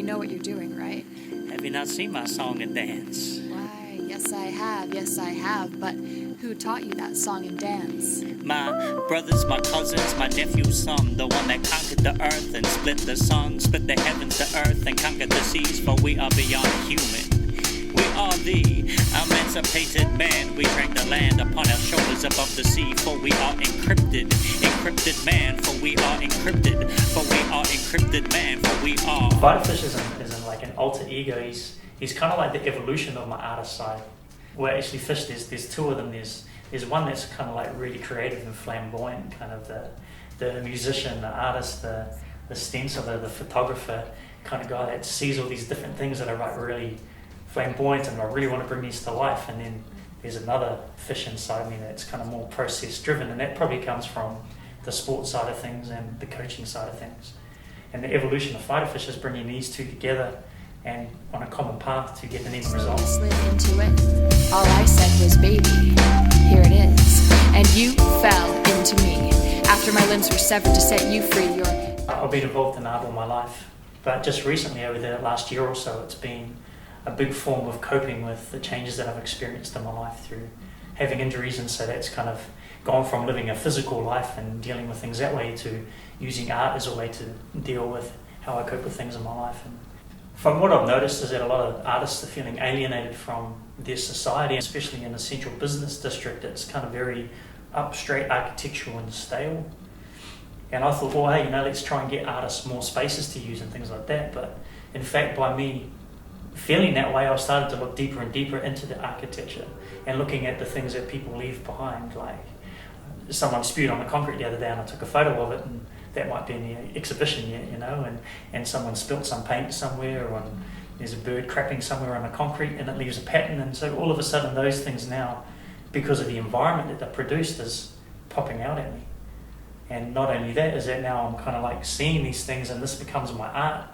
know what you're doing, right? Have you not seen my song and dance? Why, yes I have, but who taught you that song and dance? My brothers, my cousins, my nephew's son, the one that conquered the earth and split the sun, split the heavens, the earth, and conquered the seas, for we are beyond human. We are the emancipated man. We drag the land upon our shoulders above the sea, for we are encrypted man, for we are encrypted, for we are encrypted man, for we are. Fghta Fsh isn't like an alter ego. He's kind of like the evolution of my artist side. Well, actually, Fish, there's two of them. There's one that's kind of like really creative and flamboyant, kind of the musician, the artist, the stenciler, the photographer kind of guy that sees all these different things that are like really flamboyant and I really want to bring these to life. And then there's another Fish inside me that's kind of more process driven, and that probably comes from the sports side of things and the coaching side of things. And the evolution of Fghta Fsh is bringing these two together and on a common path to get an end result. Slid into it. All I said was, baby, here it is. And you fell into me. After my limbs were severed to set you free, I've been involved in art all my life, but just recently, over the last year or so, it's been a big form of coping with the changes that I've experienced in my life through having injuries, and so that's kind of gone from living a physical life and dealing with things that way to using art as a way to deal with how I cope with things in my life. And from what I've noticed is that a lot of artists are feeling alienated from their society, especially in the central business district. It's kind of very up straight architectural and stale. And I thought, well, hey, let's try and get artists more spaces to use and things like that. But in fact, by me feeling that way, I've started to look deeper and deeper into the architecture and looking at the things that people leave behind. Like someone spewed on the concrete the other day and I took a photo of it, and that might be in the exhibition yet, and someone spilt some paint somewhere, or there's a bird crapping somewhere on the concrete and it leaves a pattern. And so all of a sudden those things now, because of the environment that they're produced, is popping out at me. And not only that, is that now I'm kind of like seeing these things and this becomes my art.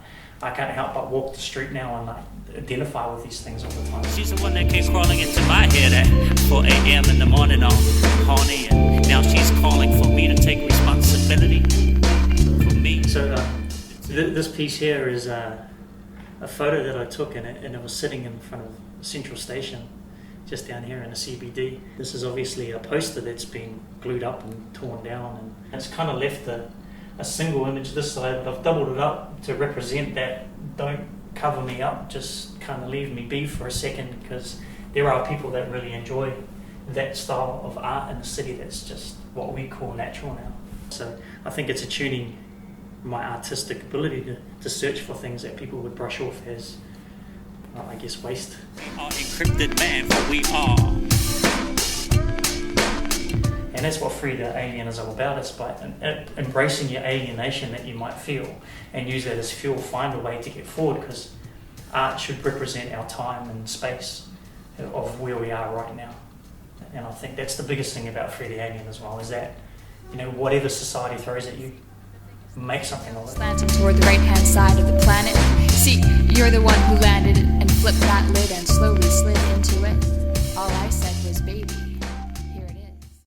I can't help but walk the street now and like identify with these things all the time. She's the one that came crawling into my head at 4 a.m. in the morning all horny, and now she's calling for me to take responsibility for me. So this piece here is a photo that I took, and it was sitting in front of Central Station, just down here in the CBD. This is obviously a poster that's been glued up and torn down, and it's kind of left a single image this side, but I've doubled it up to represent that don't cover me up, just kind of leave me be for a second, because there are people that really enjoy that style of art in the city that's just what we call natural now. So I think it's attuning my artistic ability to search for things that people would brush off as, well, I guess, waste. We are encrypted man, for we are. And that's what Free the Alien is all about. It's by embracing your alienation that you might feel and use that as fuel, find a way to get forward, because art should represent our time and space of where we are right now. And I think that's the biggest thing about Free the Alien as well, is that, whatever society throws at you, make something of it. Slanting toward the right-hand side of the planet. See, you're the one who landed and flipped that lid and slowly slid into it. All I said was, baby,